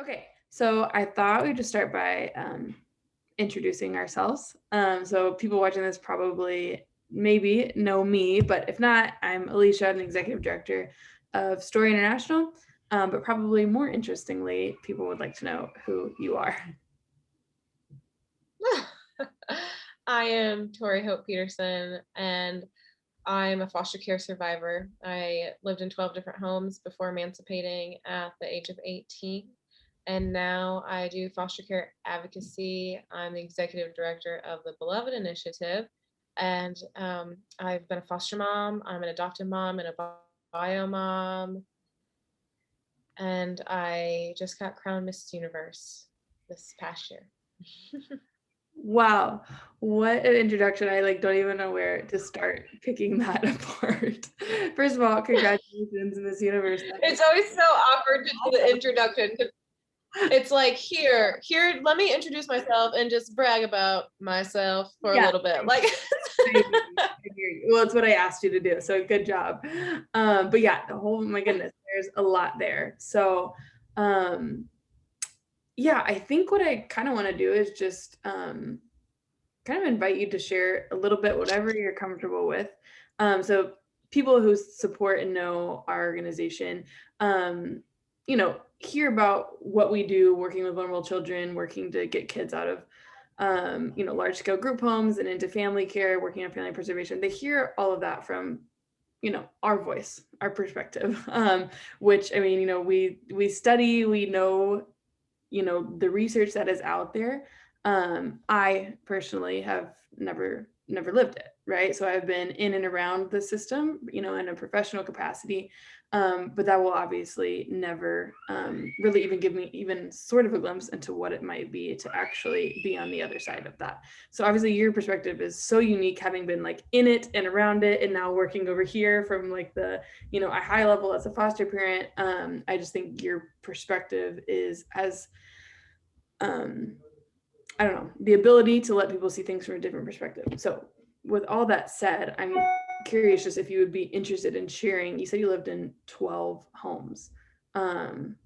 Okay, so I thought we'd just start by introducing ourselves. So people watching this probably maybe know me, but if not, I'm Alicia, I'm the executive director of Story International. But probably more interestingly, people would like to know who you are. I am Tori Petersen, and I'm a foster care survivor. I lived in 12 different homes before emancipating at the age of 18, and now I do foster care advocacy. I'm the executive director of the Beloved Initiative, and I've been a foster mom, I'm an adoptive mom, and a bio mom, and I just got crowned Miss Universe this past year. Wow, what an introduction. I don't even know where to start picking that apart. First of all, congratulations in this universe. It's always so awkward to do the introduction. It's like, here, let me introduce myself and just brag about myself for a Yeah. little bit. Like, I hear you. Well, it's what I asked you to do, so good job. But yeah, my goodness, there's a lot there. So, yeah, I think what I kind of want to do is just kind of invite you to share a little bit, whatever you're comfortable with. So people who support and know our organization, hear about what we do working with vulnerable children, working to get kids out of large scale group homes and into family care, working on family preservation. They hear all of that from, our voice, our perspective, which, I mean, we study, we know, the research that is out there. I personally have never lived it, right? So I've been in and around the system, in a professional capacity, but that will obviously never really even give me even sort of a glimpse into what it might be to actually be on the other side of that. So obviously your perspective is so unique, having been in it and around it, and now working over here from the a high level as a foster parent. I just think your perspective is as I don't know, the ability to let people see things from a different perspective. So, with all that said, I'm curious just if you would be interested in sharing. You said you lived in 12 homes. Um,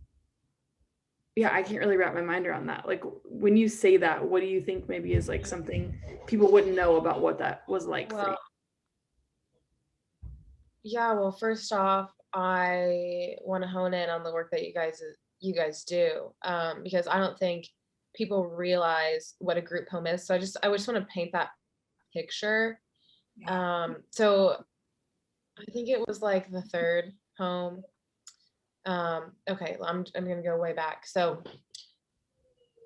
yeah, I can't really wrap my mind around that. When you say that, what do you think maybe is something people wouldn't know about what that was like for you? well, yeah, well, first off, I want to hone in on the work that you guys do, because I don't think people realize what a group home is. So I just want to paint that picture. Yeah. So I think it was like the third home. Okay, I'm gonna go way back. So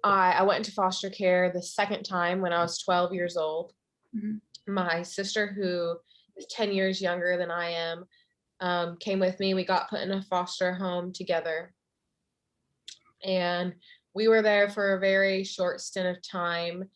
I went into foster care the second time when I was 12 years old. Mhm. My sister, who is 10 years younger than I am, came with me. We got put in a foster home together. And we were there for a very short stint of time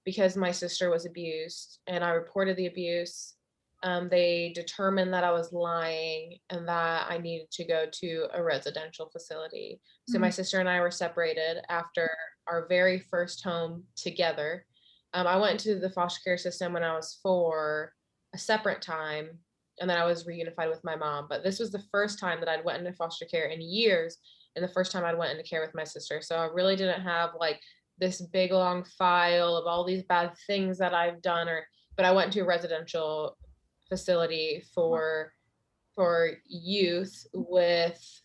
because my sister was abused and I reported the abuse. They determined that I was lying and that I needed to go to a residential facility. So my Mhm. sister and I were separated after our very first home together. I went into the foster care system when I was 4, a separate time, and then I was reunified with my mom. But this was the first time that I'd went into foster care in years, and the first time I went into care with my sister. So I really didn't have like this big long file of all these bad things that I've done, but I went to a residential facility for youth with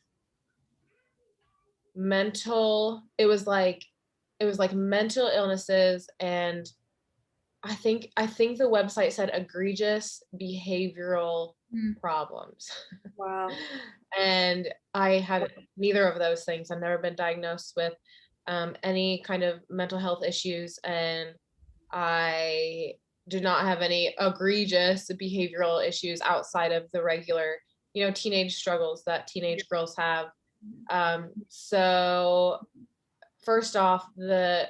mental it was like mental illnesses, and I think the website said egregious behavioral Mhm. problems. Wow. And I had neither of those things. I've never been diagnosed with any kind of mental health issues, and I do not have any egregious behavioral issues outside of the regular, teenage struggles that Yeah. teenage girls have. So first off, the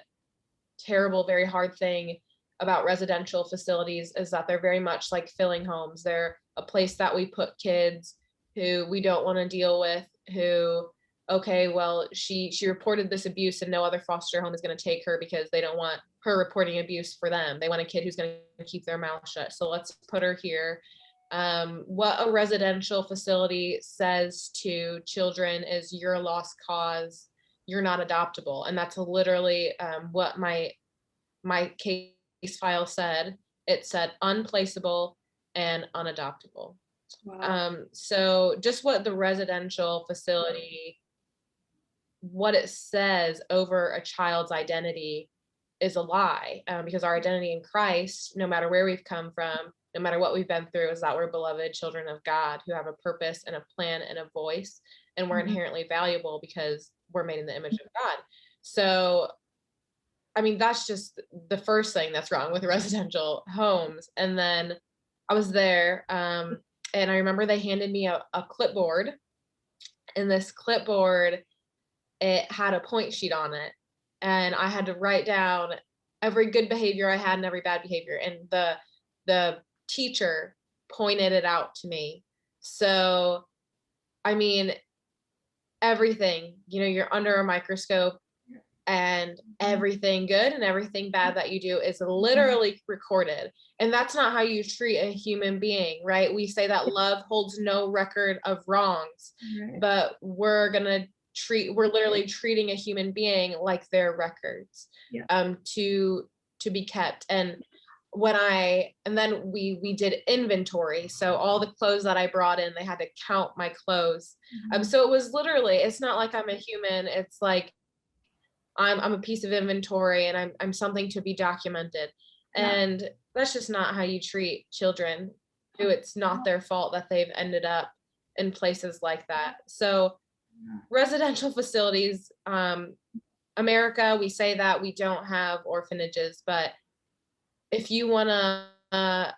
terrible, very hard thing about residential facilities is that they're very much like filling homes. They're a place that we put kids who we don't want to deal with, who, okay, well, she reported this abuse and no other foster home is going to take her because they don't want her reporting abuse for them. They want a kid who's going to keep their mouth shut. So let's put her here. What a residential facility says to children is you're a lost cause. you're not adoptable. And that's literally what my case file said. It said unplaceable and unadoptable. Wow. So just what the residential facility, what it says over a child's identity is a lie, because our identity in Christ, no matter where we've come from, no matter what we've been through, is that we're beloved children of God who have a purpose and a plan and a voice, and we're Mhm. inherently valuable because we're made in the image of God. So, I mean, that's just the first thing that's wrong with residential homes. And then I was there, and I remember they handed me a clipboard, and this clipboard, it had a point sheet on it, and I had to write down every good behavior I had and every bad behavior, and the teacher pointed it out to me. So, I mean, everything, you're under a microscope, and everything good and everything bad that you do is literally recorded. And that's not how you treat a human being, right? We say that love holds no record of wrongs, Right. but we're literally treating a human being like their records, Yeah. to be kept. And then we did inventory. So all the clothes that I brought in, they had to count my clothes. Mhm. So it was literally, it's not like I'm a human, it's like I'm a piece of inventory, and I'm something to be documented. Yeah. And that's just not how you treat children who it's not their fault that they've ended up in places like that. So Yeah. residential facilities, America, we say that we don't have orphanages, but if you want to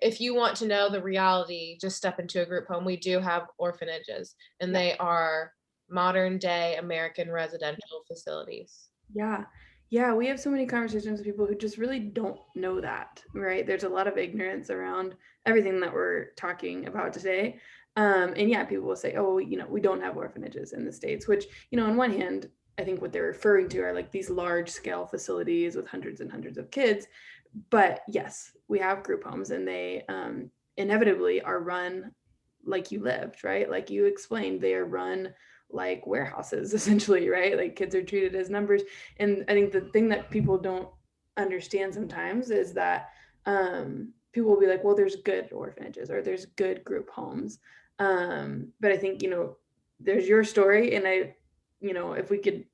if you want to know the reality, just step into a group home. We do have orphanages, and Yeah. they are modern day American residential facilities. Yeah. Yeah, we have so many conversations with people who just really don't know that, right? There's a lot of ignorance around everything that we're talking about today. And yeah, people will say, oh, we don't have orphanages in the States, which, on one hand, I think what they're referring to are like these large scale facilities with hundreds and hundreds of kids. But yes, we have group homes, and they inevitably are run like you lived, right? Like you explained, they are run like warehouses essentially, right? Like kids are treated as numbers. And I think the thing that people don't understand sometimes is that people will be like, well, there's good orphanages or there's good group homes. But I think, there's your story. And if we could,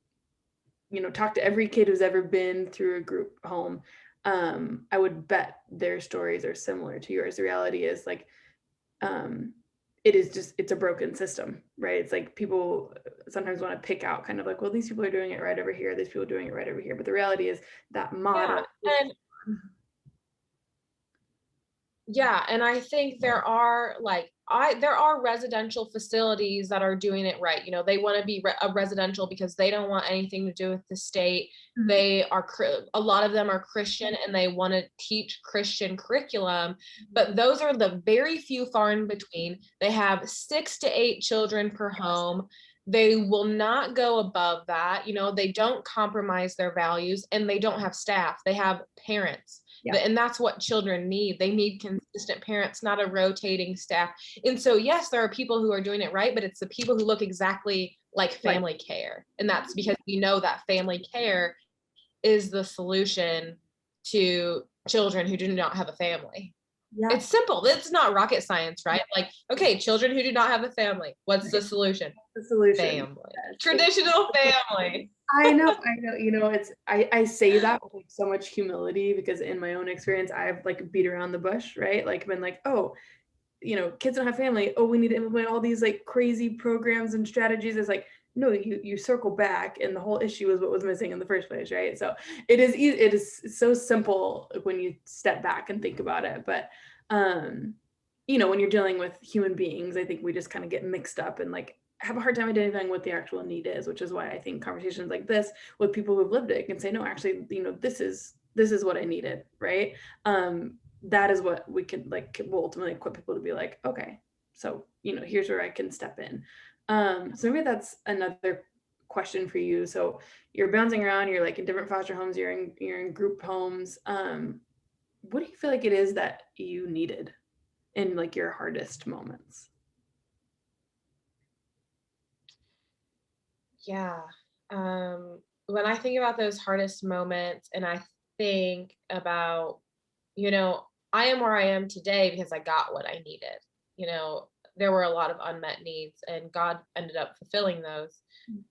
talk to every kid who's ever been through a group home, I would bet their stories are similar to yours. The reality is like, um, it's a broken system, right? It's like people sometimes want to pick out kind of like, well, these people are doing it right over here, these people are doing it right over here. But the reality is that Yeah. model. And yeah, and I think there are residential facilities that are doing it right. They want to be a residential because they don't want anything to do with the state. They are a lot of them are Christian, and they want to teach Christian curriculum, but those are the very few far in between. They have 6 to 8 children per home. They will not go above that. They don't compromise their values, and they don't have staff. They have parents. Yeah. And that's what children need. They need consistent parents, not a rotating staff. And so, yes, there are people who are doing it right, but it's the people who look exactly like Right. family care. And that's because we know that family care is the solution to children who do not have a family. Yeah. It's simple. It's not rocket science, right? Like, okay, children who do not have a family, what's the solution? The solution. Family. Yes. Traditional family. I know. I say that with like so much humility because in my own experience, I've like beat around the bush, right? Like been like, oh, kids don't have family. Oh, we need to implement all these like crazy programs and strategies. It's like, no, you circle back, and the whole issue is what was missing in the first place, right? So it is so simple when you step back and think about it. But when you're dealing with human beings, I think we just kind of get mixed up and like have a hard time identifying what the actual need is, which is why I think conversations like this with people who've lived it can say, no, actually, this is what I needed, right? That is what we can like will ultimately equip people to be like, okay, so here's where I can step in. So maybe that's another question for you. So you're bouncing around, you're like in different foster homes, you're in group homes. What do you feel like it is that you needed in like your hardest moments? Yeah. When I think about those hardest moments and I think about, you know, I am where I am today because I got what I needed. You know, there were a lot of unmet needs and God ended up fulfilling those.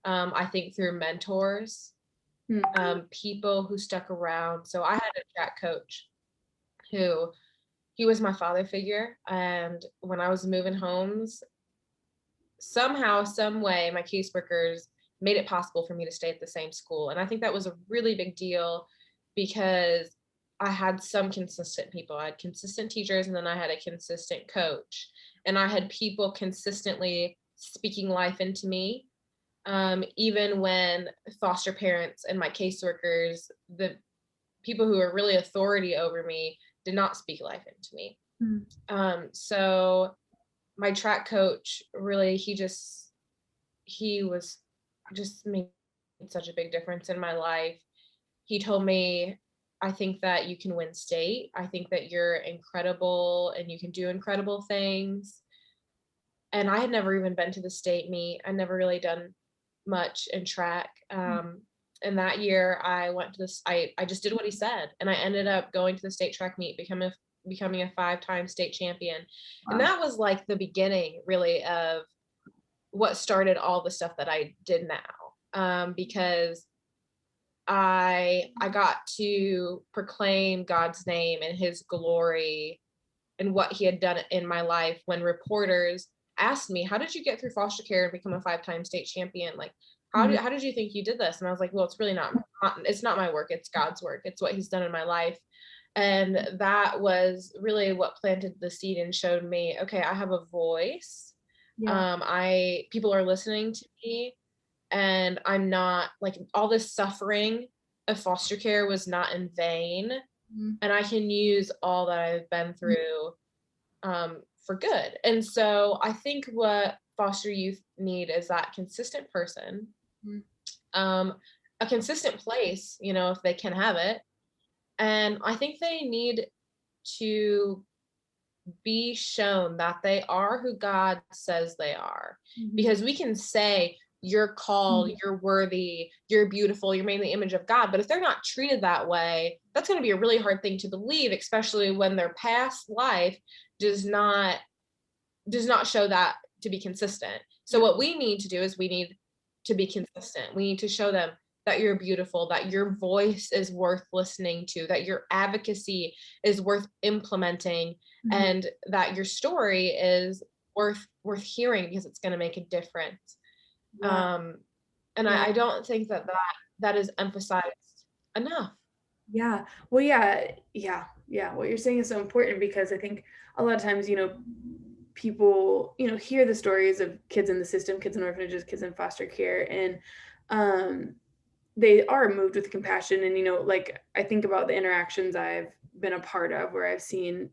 I think through mentors, Mm. people who stuck around. So I had a track coach who he was my father figure. And when I was moving homes, somehow, some way, my caseworkers made it possible for me to stay at the same school. And I think that was a really big deal because I had some consistent people. I had consistent teachers, and then I had a consistent coach. And I had people consistently speaking life into me. Even when foster parents and my caseworkers, the people who are really authority over me, did not speak life into me. Mm. So my track coach really, he was just made such a big difference in my life. He told me, I think that you can win state. I think that you're incredible and you can do incredible things. And I had never even been to the state meet. I never really done much in track. And that year I went to this, I just did what he said. And I ended up going to the state track meet, becoming a 5-time state champion. And Wow. that was like the beginning really of what started all the stuff that I did now. Because I got to proclaim God's name and his glory and what he had done in my life when reporters asked me, how did you get through foster care and become a 5-time state champion? Like, Mhm. how did you think you did this? And I was like, well, it's really it's not my work. It's God's work. It's what he's done in my life. And that was really what planted the seed and showed me, okay, I have a voice. Yeah. People are listening to me, and I'm not like all this suffering of foster care was not in vain. Mhm. And I can use all that I've been through for good. And so I think what foster youth need is that consistent person, Mhm. um, a consistent place, you know, if they can have it. And I think they need to be shown that they are who God says they are. Mhm. Because we can say, you're called, Mhm. you're worthy, you're beautiful, you're made in the image of God. But if they're not treated that way, that's going to be a really hard thing to believe, especially when their past life does not show that to be consistent. So Yeah. what we need to do is we need to be consistent. We need to show them that you're beautiful, that your voice is worth listening to, that your advocacy is worth implementing, Mhm. and that your story is worth hearing because it's going to make a difference. Yeah. Um, and Yeah. I don't think that is emphasized enough. Yeah. Well, yeah. Yeah. Yeah. What you're saying is so important because I think a lot of times, people, hear the stories of kids in the system, kids in orphanages, kids in foster care, and um, they are moved with compassion. And like, I think about the interactions I've been a part of where I've seen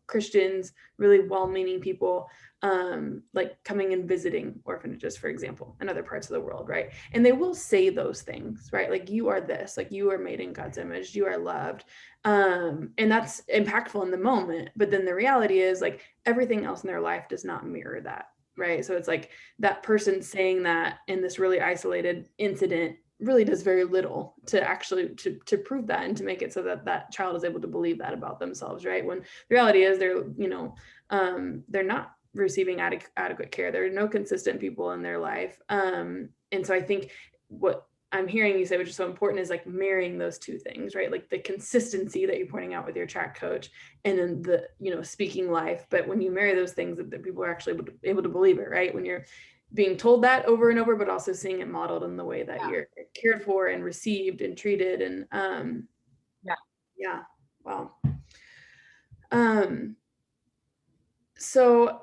Christians, really well-meaning people, like coming and visiting orphanages, for example, in other parts of the world, right? And they will say those things, right? Like, you are this, like, you are made in God's image, you are loved. And that's impactful in the moment, but then the reality is, like, everything else in their life does not mirror that, right? So it's like that person saying that in this really isolated incident really does very little to actually to prove that and to make it so that that child is able to believe that about themselves, right? When the reality is they're not receiving adequate care. There are no consistent people in their life, and so I think what I'm hearing you say, which is so important, is like marrying those two things, right? Like the consistency that you're pointing out with your track coach, and then the speaking life. But when you marry those things, that people are actually able to believe it, right? When you're being told that over and over, but also seeing it modeled in the way that Yeah. you're cared for and received and treated. And Yeah. yeah, wow. Um, so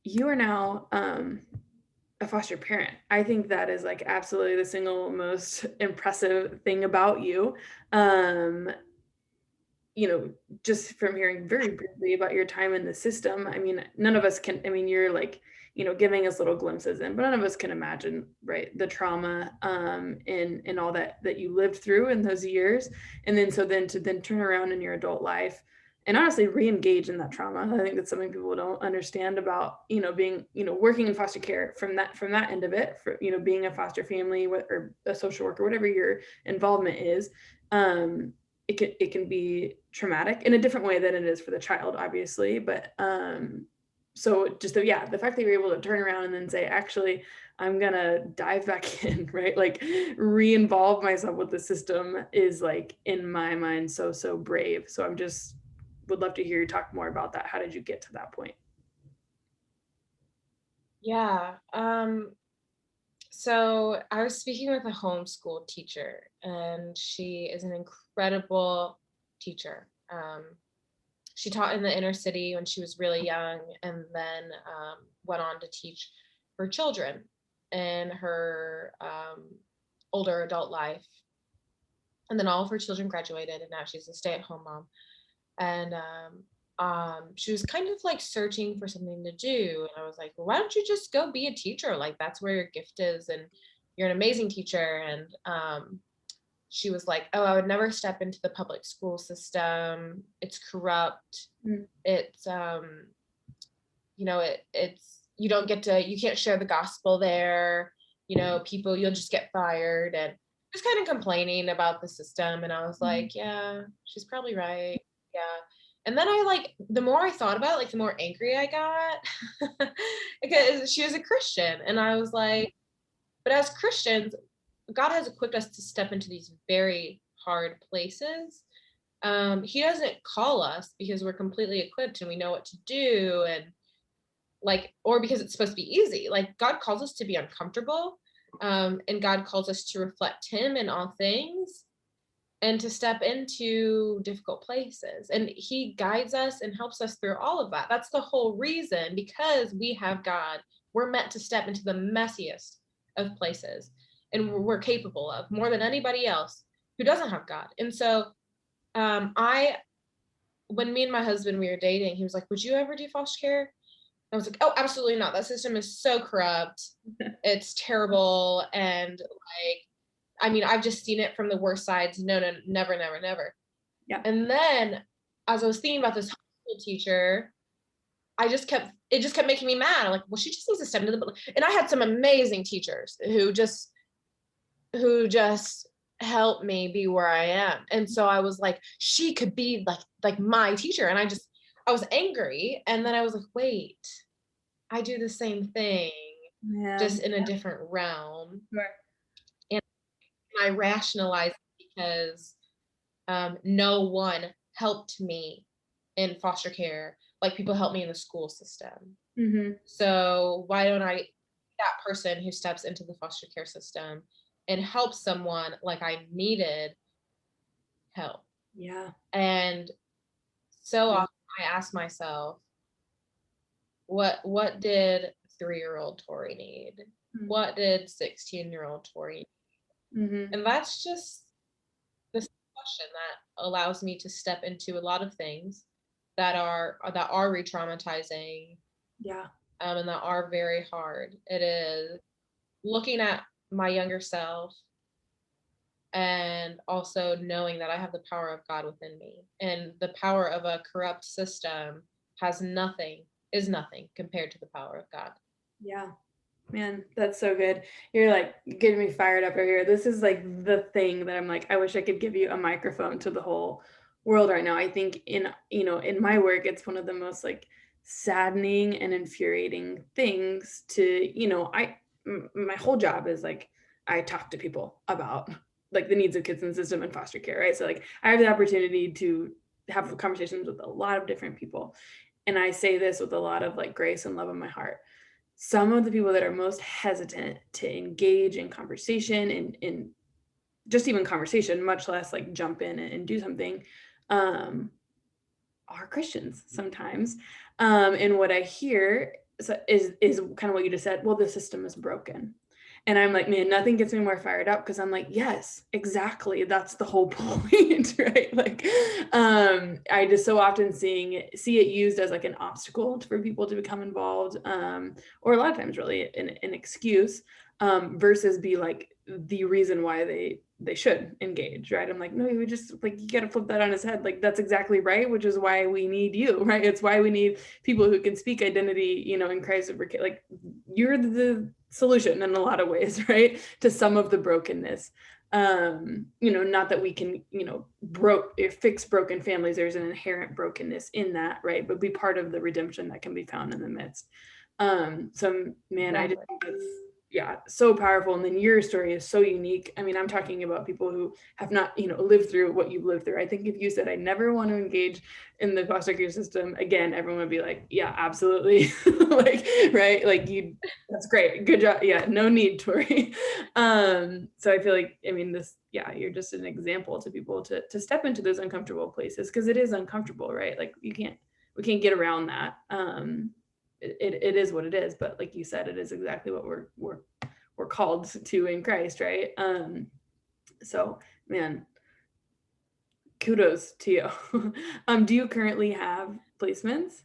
you are now a foster parent. I think that is like absolutely the single most impressive thing about you. Um, just from hearing very briefly about your time in the system, I mean, none of us can, I mean, you're like, giving us little glimpses in, but none of us can imagine, right, the trauma and all that you lived through in those years. And then so then to then turn around in your adult life and honestly re-engage in that trauma. I think that's something people don't understand about, being, working in foster care from that end of it, for, being a foster family or a social worker, whatever your involvement is. It can be traumatic in a different way than it is for the child, obviously. But so just the fact that you're able to turn around and then say, actually, I'm gonna dive back in, right? Like re-involve myself with the system is, like, in my mind, so brave. So I'm just would love to hear you talk more about that. How did you get to that point? Yeah. So I was speaking with a homeschool teacher, and she is an incredible teacher. She taught in the inner city when she was really young, and then went on to teach her children in her older adult life. And then all of her children graduated, and now she's a stay-at-home mom. And she was kind of like searching for something to do. And I was like, well, why don't you just go be a teacher? Like, that's where your gift is, and you're an amazing teacher. And she was like, oh, I would never step into the public school system. It's corrupt. It's it's you don't get to, you can't share the gospel there. People, you'll just get fired. And just kind of complaining about the system. And I was like, yeah, she's probably right. Yeah. And then the more I thought about it, like the more angry I got because she was a Christian. And I was like, but as Christians, God has equipped us to step into these very hard places. He doesn't call us because we're completely equipped and we know what to do, and or because it's supposed to be easy. Like, God calls us to be uncomfortable, and God calls us to reflect him in all things and to step into difficult places. And he guides us and helps us through all of that. That's the whole reason, because we have God. We're meant to step into the messiest of places, and we're capable of more than anybody else who doesn't have God. And so when me and my husband, we were dating, he was like, would you ever do foster care? I was like, oh, absolutely not. That system is so corrupt. It's terrible. And I've just seen it from the worst sides. No, never, never, never. Yeah. And then as I was thinking about this high school teacher, it just kept making me mad. I'm like, well, she just needs to step into the, and I had some amazing teachers who just helped me be where I am. And so I was like, she could be like my teacher. And I was angry. And then I was like, wait, I do the same thing, just in a different realm. Sure. And I rationalized because no one helped me in foster care like people help me in the school system. So why don't I be that person who steps into the foster care system and help someone like I needed help? Yeah. And so often I ask myself, what did 3-year-old Tori need? What did 16-year-old Tori need? And that's just this question that allows me to step into a lot of things that are re-traumatizing. Yeah. And that are very hard. It is looking at my younger self and also knowing that I have the power of God within me, and the power of a corrupt system is nothing compared to the power of God. Yeah. Man, that's so good. You're like getting me fired up over here. This is like the thing that I'm like, I wish I could give you a microphone to the whole world right now. I think in my work, it's one of the most like saddening and infuriating things to, my whole job is like, I talk to people about like the needs of kids in the system and foster care, right? So like I have the opportunity to have conversations with a lot of different people. And I say this with a lot of like grace and love in my heart. Some of the people that are most hesitant to engage in conversation and just even conversation, much less like jump in and do something, are Christians sometimes. And what I hear is kind of what you just said. Well, the system is broken. And I'm like, man, nothing gets me more fired up, because I'm like, yes, exactly. That's the whole point, right? Like, I just so often see it used as like an obstacle for people to become involved, or a lot of times really an excuse. versus be like the reason why they should engage, right? I'm like, no, you just like, you got to flip that on his head. Like, that's exactly right, which is why we need you, right? It's why we need people who can speak identity, you know, in Christ over kids. Like, you're the solution in a lot of ways, right, to some of the brokenness. You know, not that we can, you know, fix broken families. There's an inherent brokenness in that, right? But be part of the redemption that can be found in the midst. So man, I just Exactly. think it's, yeah, so powerful. And then your story is so unique. I mean, I'm talking about people who have not, you know, lived through what you've lived through. I think if you said, I never want to engage in the foster care system again, everyone would be like, yeah, absolutely. Like, right. Like, that's great. Good job. Yeah. No need, Tori. So I feel like, I mean, yeah, you're just an example to people to step into those uncomfortable places, because it is uncomfortable, right? Like, we can't get around that. It is what it is, but like you said, it is exactly what we're called to in Christ, right? So man, kudos to you. Do you currently have placements?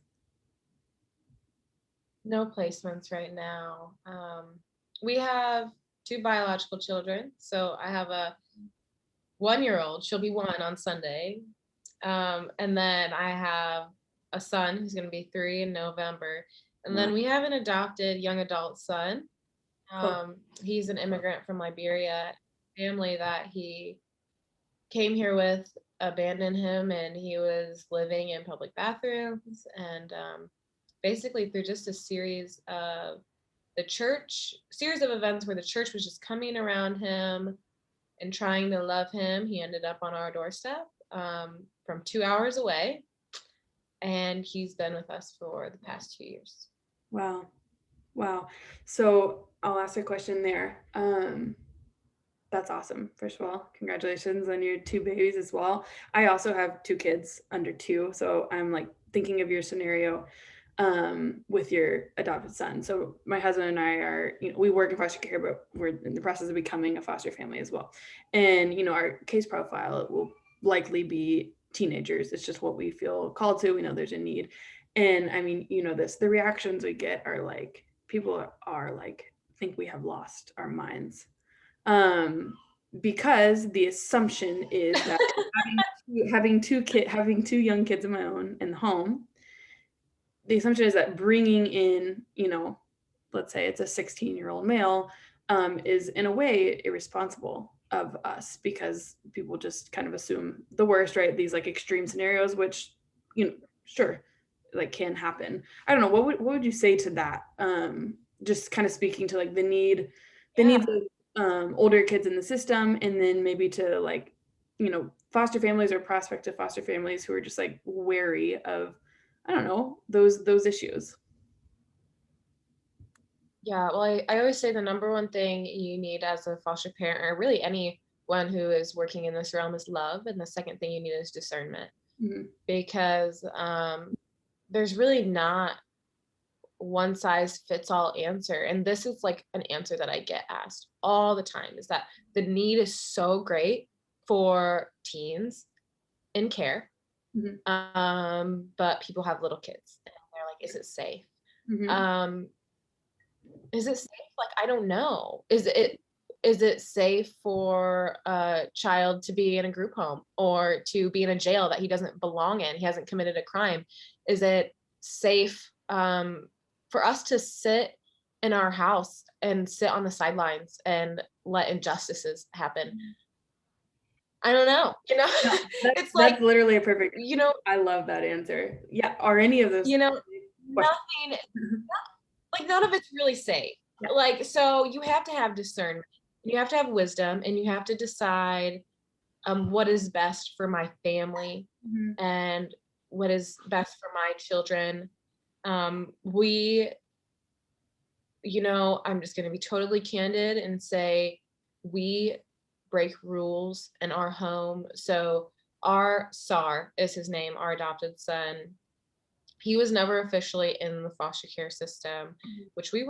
No placements right now. We have 2 biological children. So I have a 1-year-old, she'll be 1 on Sunday. And then I have a son who's going to be 3 in November. And then we have an adopted young adult son. Cool. He's an immigrant from Liberia. Family that he came here with abandoned him, and he was living in public bathrooms. And basically, through just a series of events where the church was just coming around him and trying to love him, he ended up on our doorstep from 2 hours away, and he's been with us for the past 2 years. Wow. So I'll ask a question there. That's awesome. First of all, congratulations on your 2 babies as well. I also have 2 kids under 2, so I'm like thinking of your scenario with your adopted son. So my husband and I are, you know, we work in foster care, but we're in the process of becoming a foster family as well. And, you know, our case profile will likely be teenagers. It's just what we feel called to. We know there's a need. And I mean, you know, the reactions we get are like, people are like, think we have lost our minds. Because the assumption is that having two young kids of my own in the home, the assumption is that bringing in, you know, let's say it's a 16-year-old male, is in a way irresponsible of us, because people just kind of assume the worst, right? These like extreme scenarios, which, you know, sure, like can happen. I don't know. What would you say to that? Just kind of speaking to like the Yeah. needs of older kids in the system, and then maybe to like, you know, foster families or prospective foster families who are just like wary of, I don't know, those issues. Yeah, well, I always say the number one thing you need as a foster parent, or really anyone who is working in this realm, is love. And the second thing you need is discernment. Mhm. Because there's really not one size fits all answer. And this is like an answer that I get asked all the time, is that the need is so great for teens in care, Mhm. but people have little kids. And they're like, is it safe? Mhm. Um, is it safe? Like, I don't know. Is it safe for a child to be in a group home or to be in a jail that he doesn't belong in? He hasn't committed a crime. Is it safe for us to sit in our house and sit on the sidelines and let injustices happen? I don't know. No, that's It's like, literally a perfect you know, I love that answer. Yeah, are any of those questions? nothing, like none of it's really safe. Yeah. Like, so you have to have discernment, you have to have wisdom, and you have to decide what is best for my family Mhm. and what is best for my children. We, I'm just going to be totally candid and say we break rules in our home. So our SAR is his name, our adopted son. He was never officially in the foster care system, Mhm. which we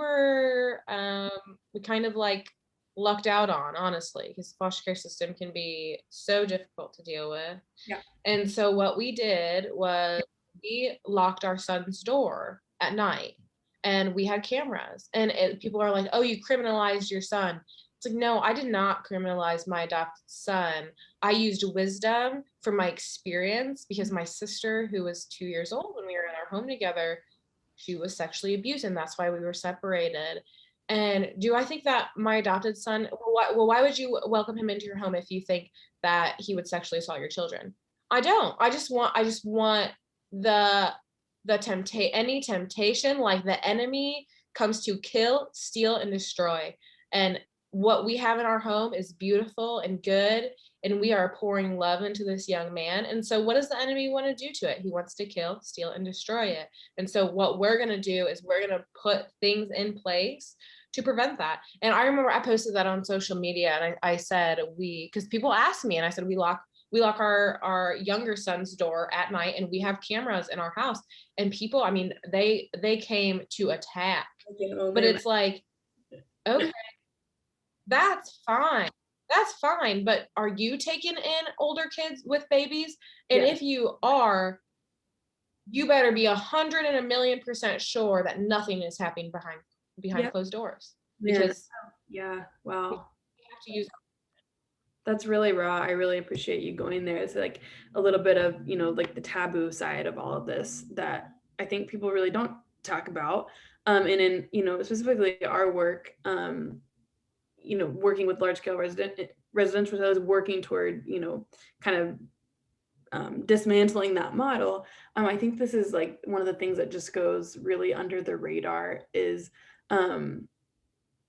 kind of like lucked out on, honestly, because the foster care system can be so difficult to deal with. Yeah. And so what we did was we locked our son's door at night. and we had cameras, and people are like, oh, you criminalized your son. It's like, no, I did not criminalize my adopted son. I used wisdom from my experience, because my sister, who was 2 years old when we were in our home together, she was sexually abused, and that's why we were separated. And do I think that my adopted son, why would you welcome him into your home if you think that he would sexually assault your children? I don't. I just want the any temptation, like the enemy comes to kill, steal, and destroy. And what we have in our home is beautiful and good, and we are pouring love into this young man. And so what does the enemy want to do to it? He wants to kill, steal, and destroy it. And so what we're going to do is we're going to put things in place to prevent that. And I remember I posted that on social media, and I said, because people asked me, and I said, we lock our younger son's door at night, and we have cameras in our house. And people, I mean, they came to attack. But it's like, okay, that's fine. That's fine. But are you taking in older kids with babies? And if you are, you better be 101,000,000% sure that nothing is happening behind closed doors. Because wow. we have to use. That's really raw. I really appreciate you going there. It's like a little bit of, like the taboo side of all of this that I think people really don't talk about. And in, specifically our work, working with large scale residential hotels, working toward, kind of dismantling that model. I think this is like one of the things that just goes really under the radar is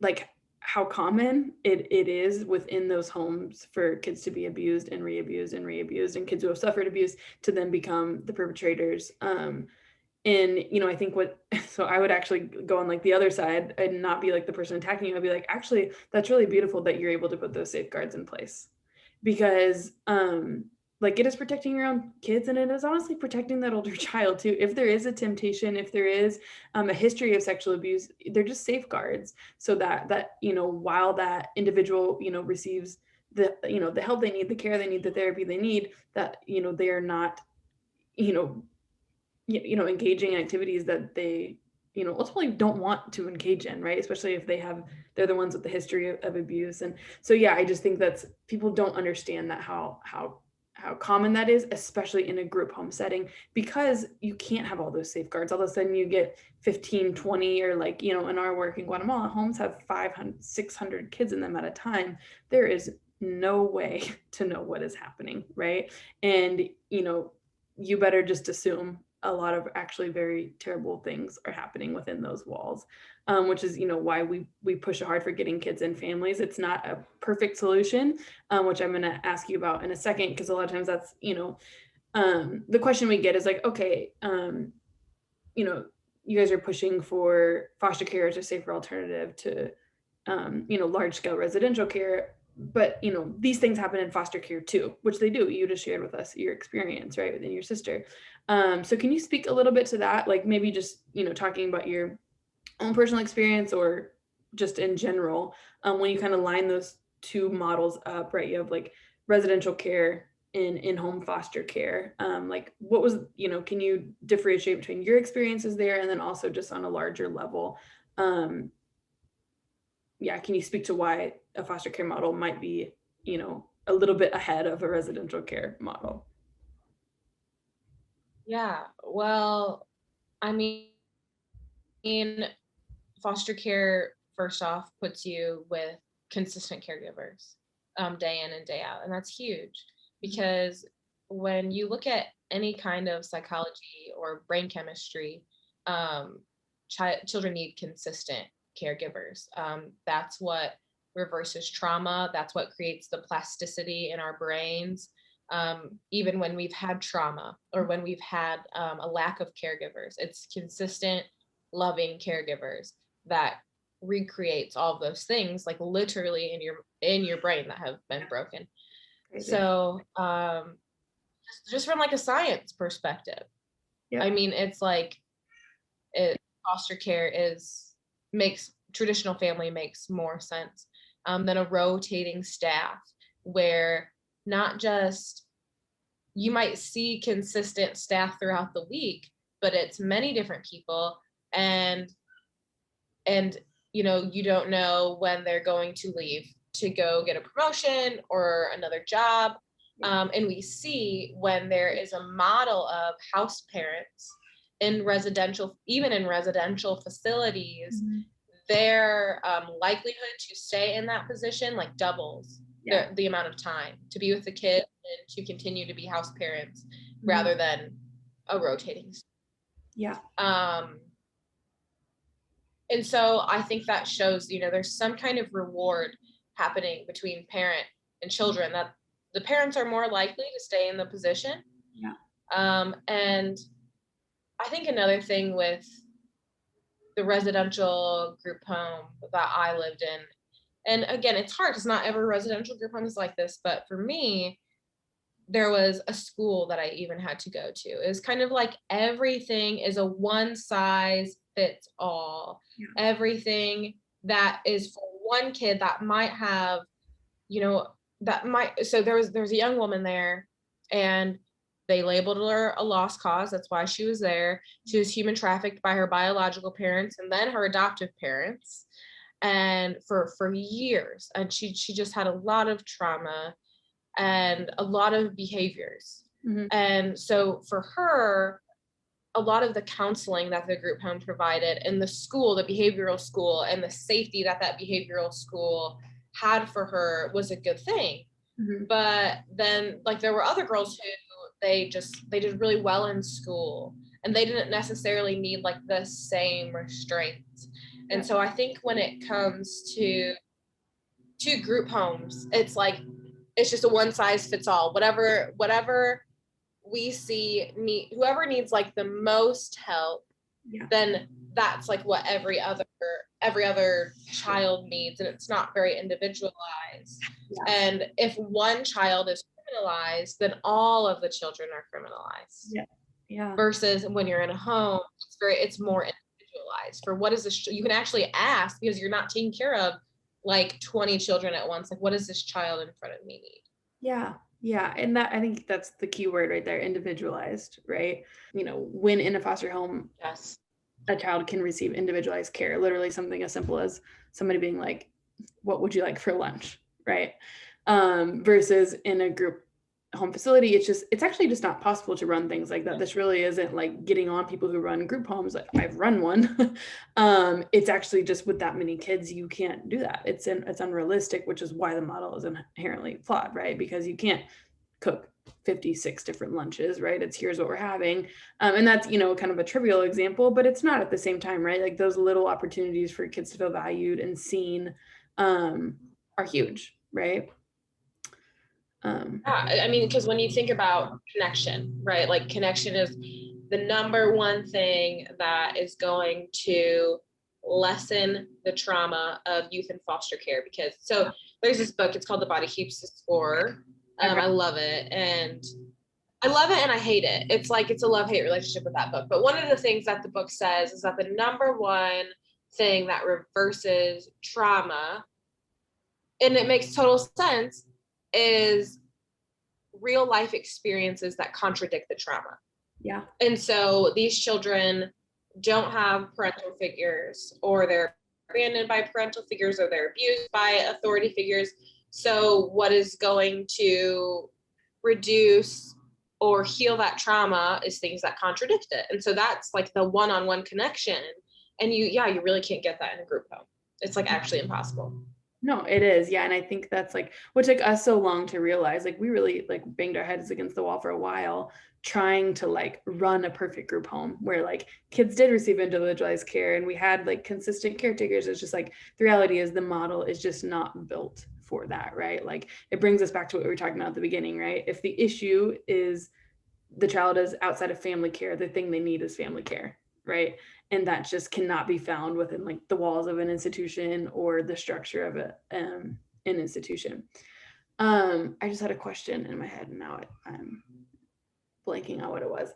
like how common it is within those homes for kids to be abused and re-abused and re-abused, and kids who have suffered abuse to then become the perpetrators. And I think so I would actually go on like the other side and not be like the person attacking you. I'd be like, actually, that's really beautiful that you're able to put those safeguards in place, because like it is protecting your own kids, and it is honestly protecting that older child too. If there is a temptation, if there is a history of sexual abuse, they're just safeguards so that while that individual receives the help they need, the care they need, the therapy they need, that they are not engaging in activities that they ultimately don't want to engage in, right? Especially if they're the ones with the history of abuse. And so I just think that's, people don't understand that how common that is, especially in a group home setting, because you can't have all those safeguards. All of a sudden you get 15, 20, or like, in our work in Guatemala, homes have 500, 600 kids in them at a time. There is no way to know what is happening, right? And, you better just assume a lot of actually very terrible things are happening within those walls, which is, why we push hard for getting kids in families. It's not a perfect solution, which I'm going to ask you about in a second, because a lot of times that's, the question we get is like, okay, you guys are pushing for foster care as a safer alternative to, large scale residential care. But, these things happen in foster care too, which they do. You just shared with us your experience, right, within your sister. So can you speak a little bit to that? Like maybe just, talking about your own personal experience, or just in general, when you kind of line those two models up, right? You have like residential care and in-home foster care. Like what was, can you differentiate between your experiences there, and then also just on a larger level? Can you speak to why a foster care model might be, a little bit ahead of a residential care model? Yeah, well, I mean, foster care, first off, puts you with consistent caregivers, day in and day out. And that's huge, because when you look at any kind of psychology or brain chemistry, children need consistent caregivers. That's what reverses trauma. That's what creates the plasticity in our brains. Even when we've had trauma, or when we've had a lack of caregivers, it's consistent, loving caregivers that recreates all of those things, like literally in your brain, that have been broken. Crazy. So just from like a science perspective, I mean, it's like foster care makes traditional family makes more sense than a rotating staff, where not just you might see consistent staff throughout the week, but it's many different people. And and you don't know when they're going to leave to go get a promotion or another job. And we see when there is a model of house parents in even in residential facilities, their likelihood to stay in that position like doubles the amount of time to be with the kid and to continue to be house parents rather than a rotating. And so I think that shows, there's some kind of reward happening between parent and children, that the parents are more likely to stay in the position. And I think another thing with the residential group home that I lived in, and again, it's hard because not every residential group home is like this, but for me, there was a school that I even had to go to. It was kind of like everything is a one size fits all. Everything that is for one kid that might have, so there's a young woman there, and they labeled her a lost cause. That's why she was there. She was human trafficked by her biological parents and then her adoptive parents, and for years. And she just had a lot of trauma and a lot of behaviors. And so for her, a lot of the counseling that the group home provided, and the school, the behavioral school, and the safety that behavioral school had for her was a good thing. But then, like, there were other girls who they did really well in school, and they didn't necessarily need like the same restraints. And so I think when it comes to group homes, it's like it's just a one size fits all. Whatever we see whoever needs like the most help, then that's like what every other child needs, and it's not very individualized. And if one child is criminalized, then all of the children are criminalized. Versus when you're in a home, it's more individualized. For what is this, you can actually ask, because you're not taking care of like 20 children at once. Like, what does this child in front of me need? Yeah. And that, I think that's the key word right there, individualized, right? When in a foster home, a child can receive individualized care, literally something as simple as somebody being like, what would you like for lunch? Right. Versus in a group home facility, it's actually just not possible to run things like that. This really isn't like getting on people who run group homes. Like, I've run one. It's actually just with that many kids, you can't do that. It's unrealistic, which is why the model is inherently flawed, right? Because you can't cook 56 different lunches, right? It's here's what we're having. And that's, kind of a trivial example, but it's not at the same time, right? Like, those little opportunities for kids to feel valued and seen are huge, right? I mean, because when you think about connection, right? Like, connection is the number one thing that is going to lessen the trauma of youth in foster care. Because so there's this book, it's called The Body Keeps the Score. I love it. And I hate it. It's like, it's a love-hate relationship with that book. But one of the things that the book says is that the number one thing that reverses trauma, and it makes total sense, is real life experiences that contradict the trauma. And so these children don't have parental figures, or they're abandoned by parental figures, or they're abused by authority figures. So what is going to reduce or heal that trauma is things that contradict it. And so that's like the one-on-one connection. And you really can't get that in a group home. It's like actually impossible. No, it is. Yeah. And I think that's like what took us so long to realize. Like, we really like banged our heads against the wall for a while trying to like run a perfect group home where like kids did receive individualized care and we had like consistent caretakers. It's just like the reality is the model is just not built for that, right? Like, it brings us back to what we were talking about at the beginning, right? If the issue is the child is outside of family care, the thing they need is family care, right? And that just cannot be found within like the walls of an institution or the structure of an institution. I just had a question in my head and now I'm blanking on what it was.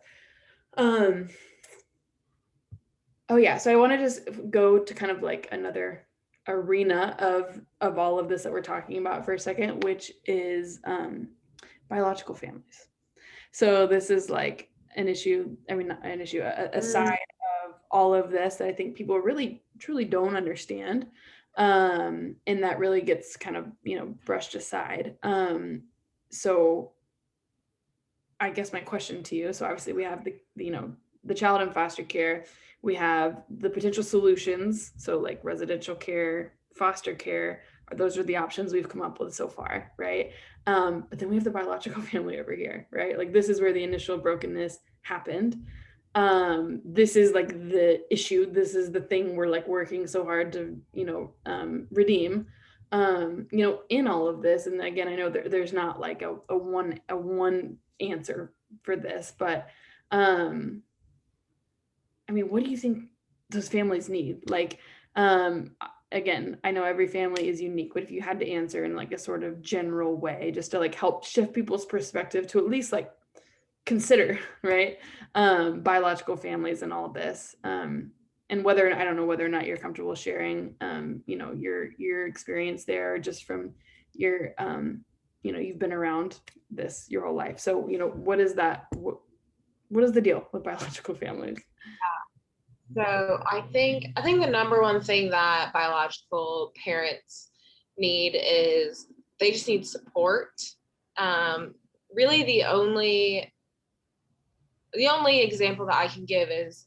Oh yeah, so I want to just go to kind of like another arena of all of this that we're talking about for a second, which is biological families. So this is like an issue, I mean, not an issue, a side of all of this that I think people really truly don't understand. And that really gets kind of, brushed aside. So I guess my question to you, so obviously we have the child in foster care, we have the potential solutions, so like residential care, foster care, those are the options we've come up with so far, right? But then we have the biological family over here, right? Like this is where the initial brokenness happened. This is like the issue. This is the thing we're like working so hard to, redeem. In all of this, and again, I know there's not like a one answer for this, but I mean, what do you think those families need? Like, again, I know every family is unique, but if you had to answer in like a sort of general way, just to like help shift people's perspective to at least like consider, right? Biological families and all of this. And whether, I don't know whether or not you're comfortable sharing, your experience there, just from your, you've been around this your whole life. So, what is that? What is the deal with biological families? So I think the number one thing that biological parents need is they just need support. Really, the only example that I can give is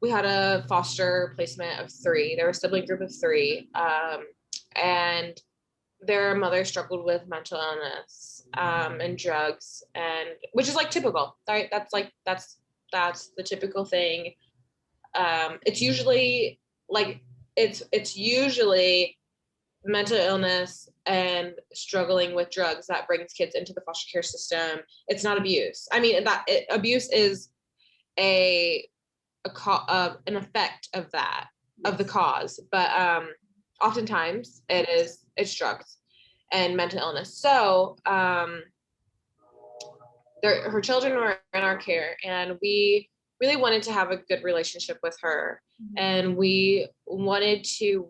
we had a foster placement of 3. There was a sibling group of 3, and their mother struggled with mental illness and drugs, and which is like typical, right? That's the typical thing. It's usually like it's usually mental illness and struggling with drugs that brings kids into the foster care system. It's not abuse. I mean, abuse is an effect of that, of the cause, but oftentimes it's drugs and mental illness. So her children were in our care, and we really wanted to have a good relationship with her, and we wanted to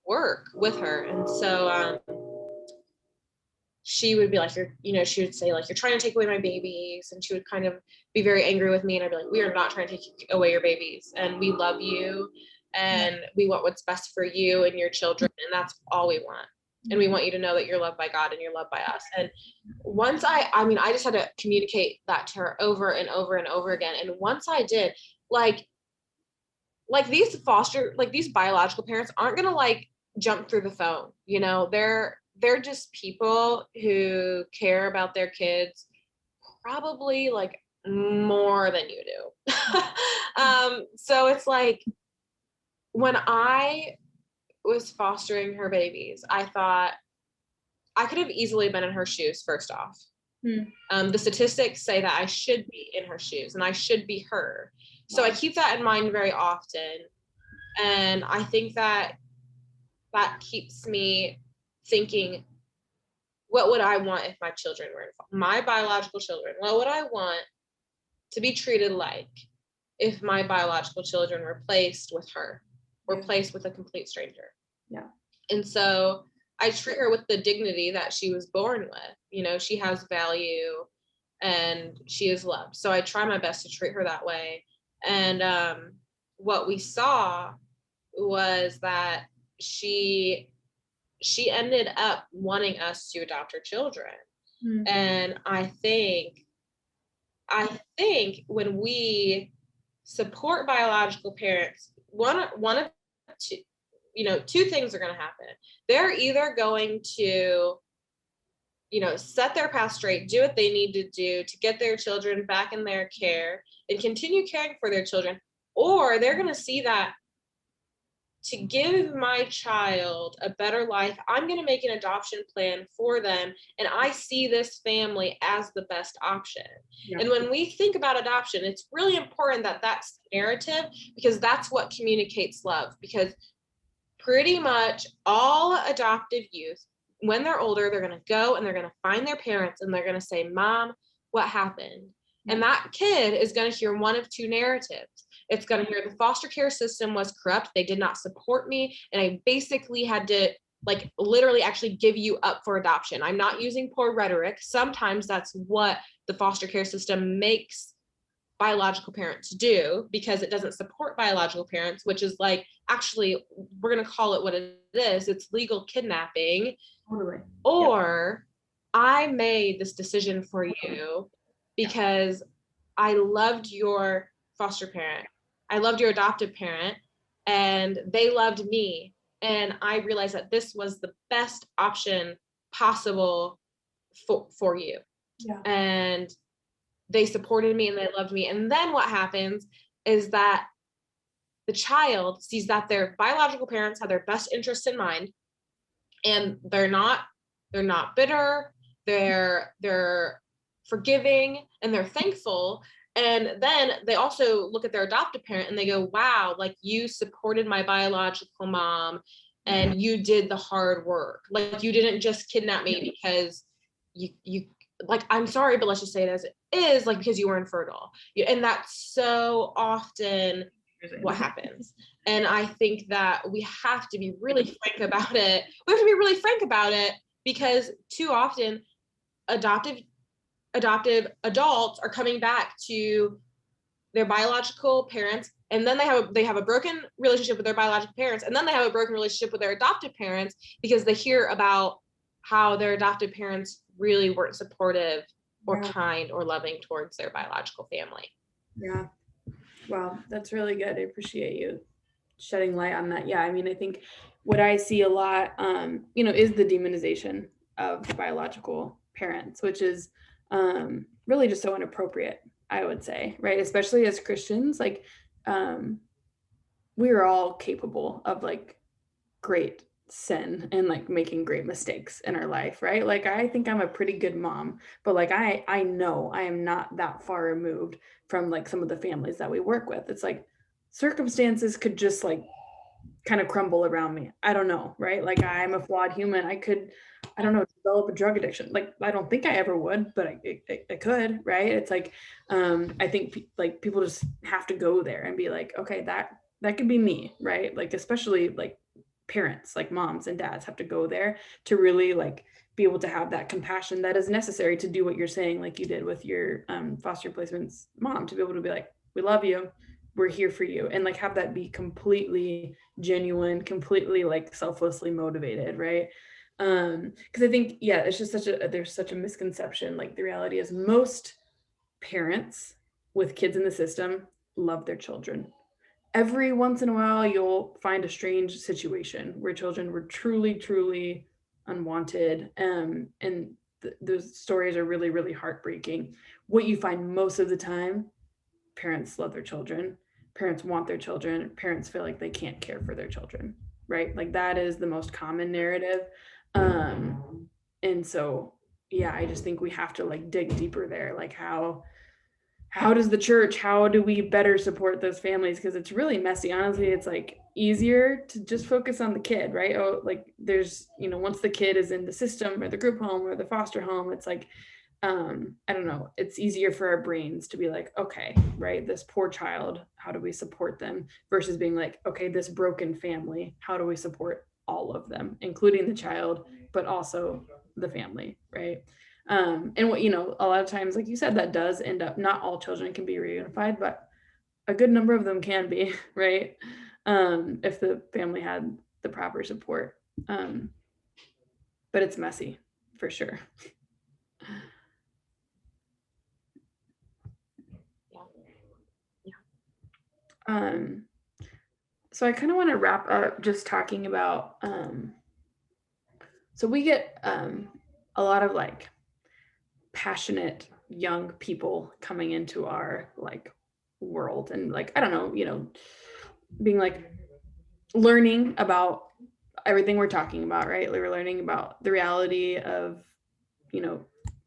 work with her. And so she would be like, she would say like, "You're trying to take away my babies," and she would kind of be very angry with me, and I'd be like, "We are not trying to take away your babies, and we love you, and we want what's best for you and your children, and that's all we want. And we want you to know that you're loved by God and you're loved by us." And once I just had to communicate that to her over and over and over again. And once I did, like these biological parents aren't gonna like jump through the phone, they're just people who care about their kids probably like more than you do. So it's like, when I was fostering her babies, I thought I could have easily been in her shoes, first off. The statistics say that I should be in her shoes and I should be her. So I keep that in mind very often. And I think that keeps me thinking, what would I want if my children were my biological children? What would I want to be treated like if my biological children were placed with her, or placed with a complete stranger? Yeah. And so I treat her with the dignity that she was born with. She has value and she is loved. So I try my best to treat her that way. And what we saw was that she ended up wanting us to adopt her children. And I think when we support biological parents, one of two, two things are going to happen. They're either going to, set their path straight, do what they need to do to get their children back in their care and continue caring for their children, or they're going to see that to give my child a better life, I'm going to make an adoption plan for them, and I see this family as the best option. Yeah. And when we think about adoption, it's really important that that's the narrative, because that's what communicates love. Because pretty much all adoptive youth, when they're older, they're going to go and they're going to find their parents and they're going to say, "Mom, what happened?" And that kid is going to hear one of two narratives. It's going to hear, the foster care system was corrupt. They did not support me. And I basically had to literally actually give you up for adoption. I'm not using poor rhetoric. Sometimes that's what the foster care system makes biological parents do, because it doesn't support biological parents, which is like, actually, we're going to call it what it is. It's legal kidnapping. Totally. Or I made this decision for you because I loved your foster parent. I loved your adoptive parent, and they loved me. And I realized that this was the best option possible for you. Yeah. And they supported me and they loved me. And then what happens is that the child sees that their biological parents have their best interests in mind, and they're not bitter, they're forgiving, and they're thankful. And then they also look at their adoptive parent and they go, wow, like, you supported my biological mom and you did the hard work. Like, you didn't just kidnap me because you like, I'm sorry, but let's just say it as it is, like, because you were infertile. And that's so often what happens. And I think that we have to be really frank about it. We have to be really frank about it, because too often adoptive adults are coming back to their biological parents, and then they have a broken relationship with their biological parents, and then they have a broken relationship with their adoptive parents, because they hear about how their adoptive parents really weren't supportive or kind or loving towards their biological family. Yeah. Wow, that's really good. I appreciate you shedding light on that. Yeah, I mean, I think what I see a lot, is the demonization of biological parents, which is really just so inappropriate, I would say, right? Especially as Christians, like we are all capable of like great sin and like making great mistakes in our life, right? Like I think I'm a pretty good mom, but like I know I am not that far removed from like some of the families that we work with. It's like circumstances could just like kind of crumble around me. I don't know, right? Like I'm a flawed human. I don't know, develop a drug addiction. Like I don't think I ever would, but I could, right? It's like I think like people just have to go there and be like, okay, that could be me, right? Like especially like parents, like moms and dads have to go there to really like be able to have that compassion that is necessary to do what you're saying, like you did with your foster placement's mom, to be able to be like, we love you, we're here for you, and like have that be completely genuine, completely like selflessly motivated, right? Because I think, yeah, it's just there's such a misconception. Like the reality is most parents with kids in the system love their children. Every once in a while you'll find a strange situation where children were truly unwanted, and those stories are really heartbreaking. What you find most of the time, parents love their children, parents want their children, parents feel like they can't care for their children, right? Like that is the most common narrative. And so yeah, I just think we have to like dig deeper there. Like how does the church, how do we better support those families? Because it's really messy. Honestly, it's like easier to just focus on the kid, right? Oh, like there's, once the kid is in the system or the group home or the foster home, it's like I don't know, it's easier for our brains to be like, okay, right, this poor child, how do we support them, versus being like, okay, this broken family, how do we support all of them, including the child but also the family, right? And what, a lot of times, like you said, that does end up, not all children can be reunified, but a good number of them can be, right? If the family had the proper support. But it's messy for sure. Um, so I kind of want to wrap up just talking about, so we get a lot of like passionate young people coming into our like world, and like, I don't know, being like learning about everything we're talking about, right? Like we're learning about the reality of,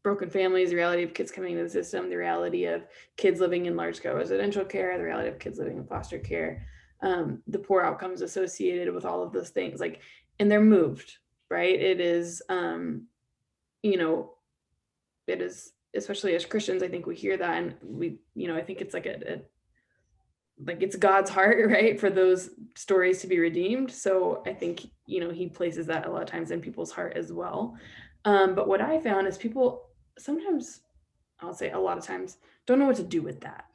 broken families, the reality of kids coming into the system, the reality of kids living in large scale residential care, the reality of kids living in foster care, the poor outcomes associated with all of those things. Like, and they're moved, right? It is, it is, especially as Christians, I think we hear that, and we, I think it's like like it's God's heart, right, for those stories to be redeemed. So I think, he places that a lot of times in people's heart as well. But what I found is people sometimes, I'll say a lot of times, don't know what to do with that,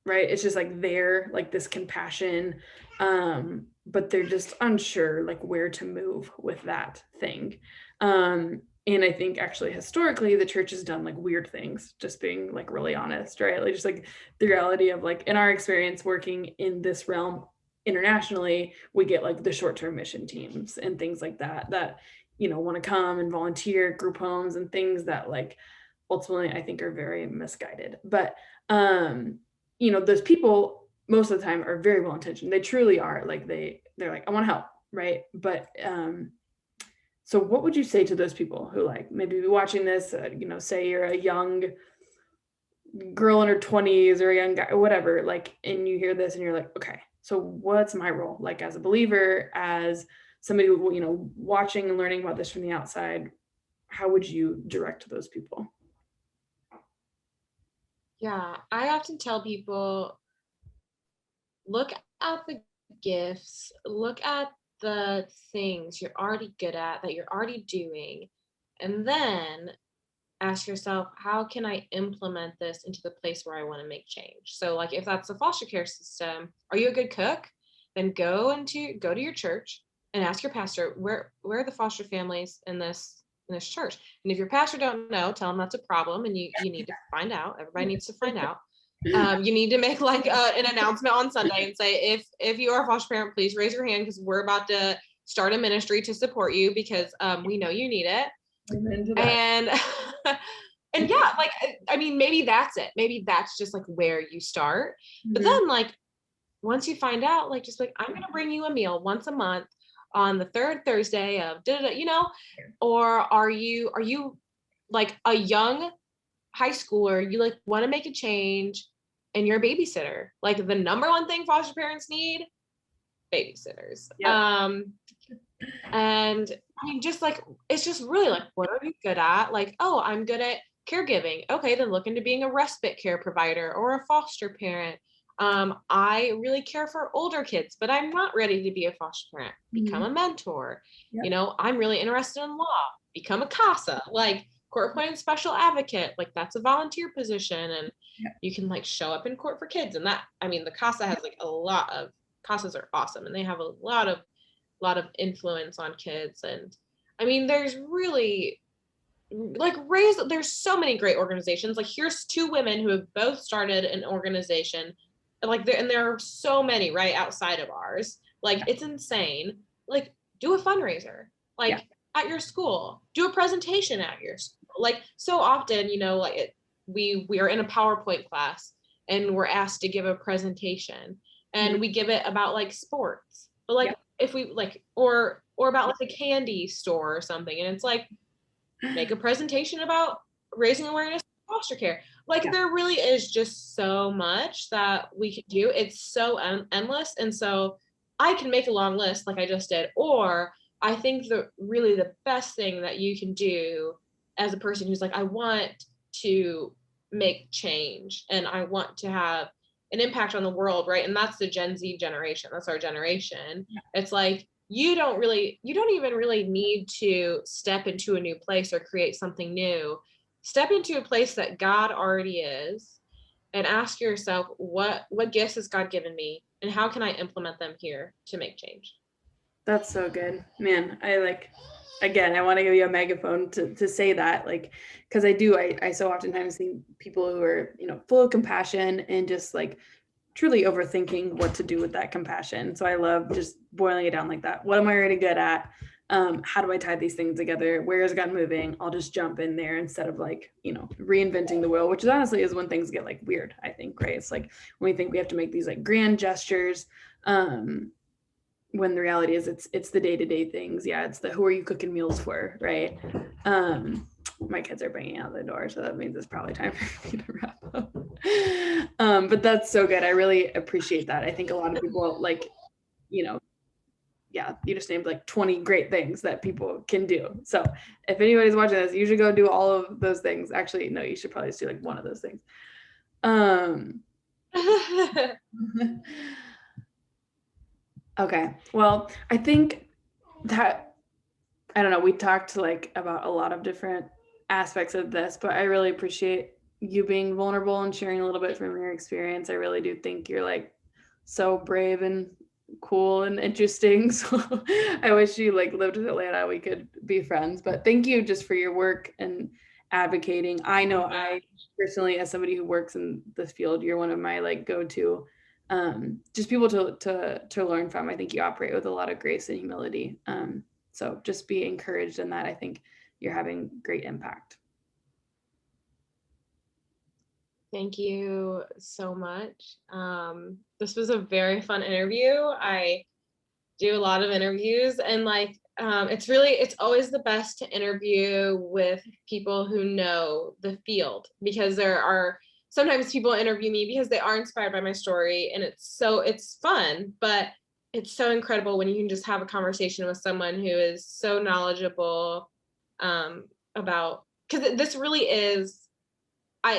right? It's just like there, like this compassion, but they're just unsure like where to move with that thing. And I think actually historically the church has done like weird things, just being like really honest, right? Like just like the reality of like in our experience working in this realm internationally, we get like the short-term mission teams and things like that that want to come and volunteer, group homes and things that like ultimately I think are very misguided. But those people most of the time are very well intentioned. They truly are. Like they're like, I want to help, right? But so what would you say to those people who like maybe be watching this, say you're a young girl in her 20s or a young guy or whatever, like, and you hear this and you're like, okay, so what's my role? Like as a believer, as somebody, watching and learning about this from the outside, how would you direct those people? Yeah, I often tell people, look at the gifts, look at the things you're already good at that you're already doing, and then ask yourself, how can I implement this into the place where I want to make change? So like if that's the foster care system, are you a good cook? Then go to your church and ask your pastor, where are the foster families in this church? And if your pastor don't know, tell them that's a problem and you need to find out. Everybody needs to find out. You need to make like an announcement on Sunday and say, if you are a foster parent, please raise your hand because we're about to start a ministry to support you because we know you need it. And and yeah, like I mean, maybe that's it. Maybe that's just like where you start. But then like once you find out, like just like I'm gonna bring you a meal once a month on the third Thursday of or are you like a young high schooler, you like want to make a change and you're a babysitter. Like the number one thing foster parents need, babysitters. Yep. And I mean, just like, it's just really like, what are you good at? Like, oh, I'm good at caregiving. Okay, then look into being a respite care provider or a foster parent. I really care for older kids, but I'm not ready to be a foster parent. Become a mentor. Yep. I'm really interested in law. Become a CASA, like court appointed special advocate. Like that's a volunteer position, and Yep. you can like show up in court for kids. And that, I mean, the CASA has like a lot of CASAs are awesome, and they have a lot of influence on kids. And I mean, there's really like there's so many great organizations. Like here's two women who have both started an organization, and there are so many right outside of ours. Like it's insane. Like do a fundraiser, Yeah. like at your school, do a presentation at your school. Like so often, we are in a PowerPoint class and we're asked to give a presentation, and we give it about like sports, but like Yep. if we like or about like a candy store or something, and it's like make a presentation about raising awareness of foster care. Like Yeah. there really is just so much that we can do. It's so endless. And so I can make a long list like I just did, or I think the best thing that you can do as a person who's like, I want to make change and I want to have an impact on the world, right? And that's the Gen Z generation. That's our generation. It's like you don't even really need to step into a new place or create something new. Step into a place that God already is and ask yourself, what gifts has God given me and how can I implement them here to make change? That's so good, man. I like, again, I want to give you a megaphone to say that, like, because I so oftentimes see people who are full of compassion and just like truly overthinking what to do with that compassion. So I love just boiling it down like that. What am I already good at? How do I tie these things together? Where is God moving? I'll just jump in there instead of like, reinventing the wheel, which is honestly is when things get like weird, I think, right? It's like when we think we have to make these like grand gestures, when the reality is it's the day-to-day things. Yeah, it's the who are you cooking meals for, right? My kids are banging out the door, so that means it's probably time for me to wrap up. But that's so good. I really appreciate that. I think a lot of people like, yeah, you just named like 20 great things that people can do. So if anybody's watching this, you should go do all of those things. Actually, no, you should probably just do like one of those things. Okay. Well, I think that, I don't know, we talked like about a lot of different aspects of this, but I really appreciate you being vulnerable and sharing a little bit from your experience. I really do think you're like so brave and cool and interesting. So I wish you like lived in Atlanta. We could be friends. But thank you just for your work and advocating. I know I personally, as somebody who works in this field, you're one of my like go-to just people to learn from. I think you operate with a lot of grace and humility. So just be encouraged in that. I think you're having great impact. Thank you so much. This was a very fun interview. I do a lot of interviews, and like it's always the best to interview with people who know the field, because there are sometimes people interview me because they are inspired by my story, and it's fun, but it's so incredible when you can just have a conversation with someone who is so knowledgeable about, because this really is,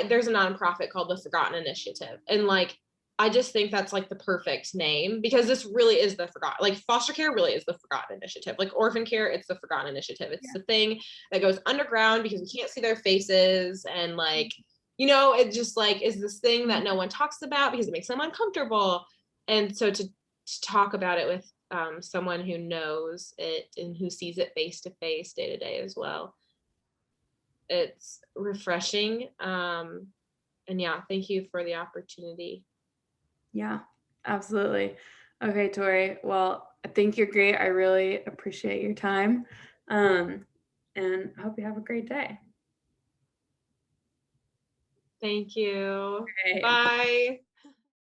there's a nonprofit called the Forgotten Initiative, and like I just think that's like the perfect name, because this really is the forgotten, like foster care really is the Forgotten Initiative. Like orphan care, it's the Forgotten Initiative. It's the thing that goes underground because we can't see their faces, and like, it just like is this thing that no one talks about because it makes them uncomfortable. And so to talk about it with someone who knows it and who sees it face to face, day to day as well, it's refreshing. And yeah, thank you for the opportunity. Yeah, absolutely. Okay, Tori. Well, I think you're great. I really appreciate your time. And I hope you have a great day. Thank you. Okay. Bye.